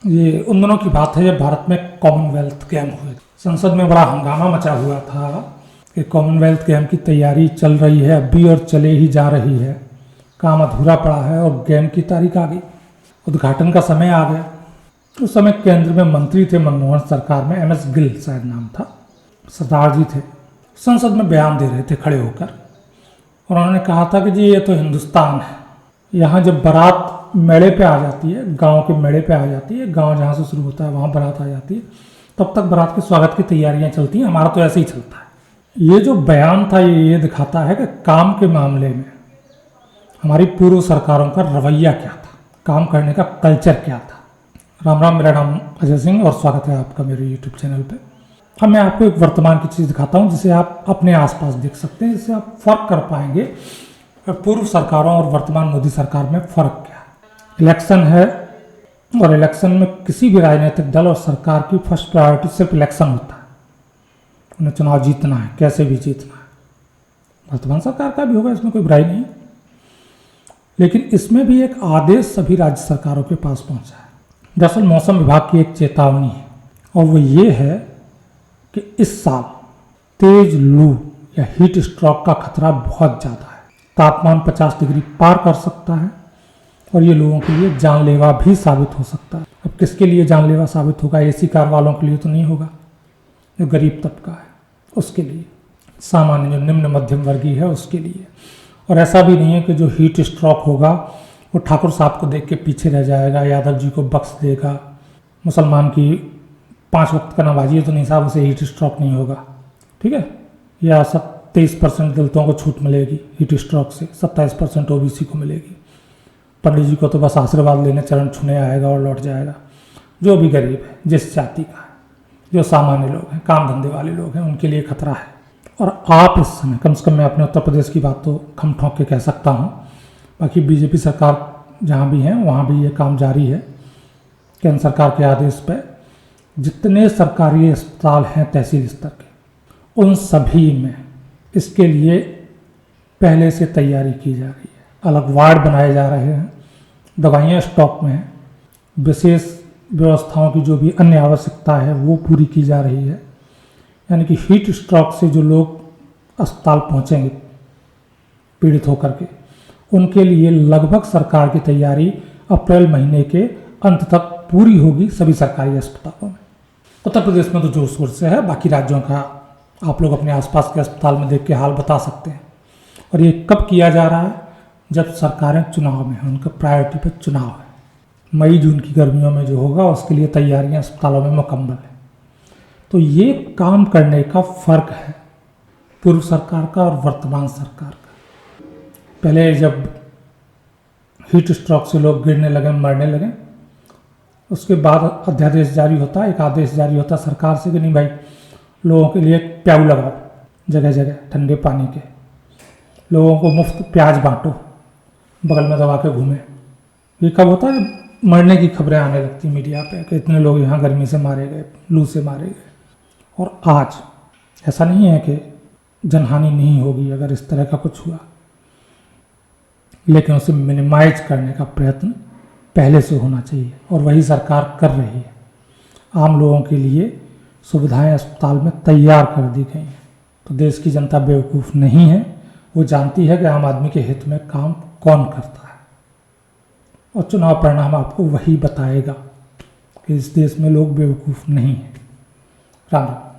ये उन दिनों की बात है जब भारत में कॉमनवेल्थ गेम हुए। संसद में बड़ा हंगामा मचा हुआ था कि कॉमनवेल्थ गेम की तैयारी चल रही है अब भी और चले ही जा रही है, काम अधूरा पड़ा है और गेम की तारीख आ गई, उद्घाटन का समय आ गया। उस समय केंद्र में मंत्री थे मनमोहन सरकार में, MS गिल शायद नाम था, सरदार जी थे। संसद में बयान दे रहे थे खड़े होकर और उन्होंने कहा था कि जी ये तो हिंदुस्तान है, यहाँ जब बारात मेले पे आ जाती है, गांव के मेले पे आ जाती है, गांव जहाँ से शुरू होता है वहाँ बारात आ जाती है, तब तक बारात के स्वागत की तैयारियाँ चलती हैं, हमारा तो ऐसे ही चलता है। ये जो बयान था ये दिखाता है कि काम के मामले में हमारी पूर्व सरकारों का रवैया क्या था, काम करने का कल्चर क्या था। राम राम, मेरा नाम अजय सिंह और स्वागत है आपका मेरे YouTube चैनल पे। अब मैं आपको एक वर्तमान की चीज़ दिखाता हूँ जिसे आप अपने आसपास देख सकते हैं, जिससे आप फर्क कर पाएंगे पूर्व सरकारों और वर्तमान मोदी सरकार में फ़र्क क्या है। इलेक्शन है और इलेक्शन में किसी भी राजनीतिक दल और सरकार की फर्स्ट प्रायोरिटी सिर्फ इलेक्शन होता है, उन्हें चुनाव जीतना है, कैसे भी जीतना है। वर्तमान सरकार का भी होगा, इसमें कोई बुराई नहीं, लेकिन इसमें भी एक आदेश सभी राज्य सरकारों के पास पहुंचा है। दरअसल मौसम विभाग की एक चेतावनी है और वो ये है कि इस साल तेज लू या हीट स्ट्रोक का खतरा बहुत ज़्यादा है। तापमान 50 डिग्री पार कर सकता है और ये लोगों के लिए जानलेवा भी साबित हो सकता है। अब किसके लिए जानलेवा साबित होगा? AC कार वालों के लिए तो नहीं होगा, जो गरीब तबका है उसके लिए, सामान्य जो निम्न मध्यम वर्गीय है उसके लिए। और ऐसा भी नहीं है कि जो हीट स्ट्रोक होगा वो ठाकुर साहब को देख के पीछे रह जाएगा, यादव जी को बख्श देगा, मुसलमान की 5 वक्त का नमाजी है तो नहीं साहब उसे हीट स्ट्रोक नहीं होगा, ठीक है। या 23% दलितों को छूट मिलेगी हीट स्ट्रोक से, 27% OBC को मिलेगी। पंडित जी को तो बस आशीर्वाद लेने चरण छूने आएगा और लौट जाएगा। जो भी गरीब है, जिस जाति का है, जो सामान्य लोग हैं, काम धंधे वाले लोग हैं, उनके लिए खतरा है। और आप इस समय, कम से कम मैं अपने उत्तर प्रदेश की बात तो खम ठोंक के कह सकता हूँ, बाकी BJP सरकार जहाँ भी है वहाँ भी ये काम जारी है। केंद्र सरकार के आदेश पर जितने सरकारी अस्पताल हैं तहसील स्तर के, उन सभी में इसके लिए पहले से तैयारी की जा रही है। अलग वार्ड बनाए जा रहे हैं, दवाइयाँ स्टॉक में हैं, विशेष व्यवस्थाओं की जो भी अन्य आवश्यकता है वो पूरी की जा रही है। यानी कि हीट स्ट्रोक से जो लोग अस्पताल पहुँचेंगे पीड़ित होकर के, उनके लिए लगभग सरकार की तैयारी अप्रैल महीने के अंत तक पूरी होगी सभी सरकारी अस्पतालों में। उत्तर प्रदेश में तो जोर शोर से है, बाकी राज्यों का आप लोग अपने आसपास के अस्पताल में देख के हाल बता सकते हैं। और ये कब किया जा रहा है? जब सरकारें चुनाव में हैं, उनका प्रायोरिटी पर चुनाव है। मई जून की गर्मियों में जो होगा उसके लिए तैयारियां अस्पतालों में मुकम्मल है। तो ये काम करने का फ़र्क है पूर्व सरकार का और वर्तमान सरकार का। पहले जब हीट स्ट्रोक से लोग गिरने लगे, मरने लगे, उसके बाद अध्यादेश जारी होता, एक आदेश जारी होता सरकार से कि नहीं भाई, लोगों के लिए प्याऊ लगाओ जगह जगह ठंडे पानी के, लोगों को मुफ्त प्याज बांटो, बगल में दबा के घूमे। ये कब होता है? मरने की खबरें आने लगती मीडिया पे कि इतने लोग यहाँ गर्मी से मारे गए, लू से मारे गए। और आज ऐसा नहीं है कि जनहानि नहीं होगी अगर इस तरह का कुछ हुआ, लेकिन उसे मिनिमाइज करने का प्रयत्न पहले से होना चाहिए और वही सरकार कर रही है। आम लोगों के लिए सुविधाएं अस्पताल में तैयार कर दी गई हैं। तो देश की जनता बेवकूफ़ नहीं है, वो जानती है कि आम आदमी के हित में काम कौन करता है और चुनाव परिणाम आपको वही बताएगा कि इस देश में लोग बेवकूफ़ नहीं हैं। राम राम।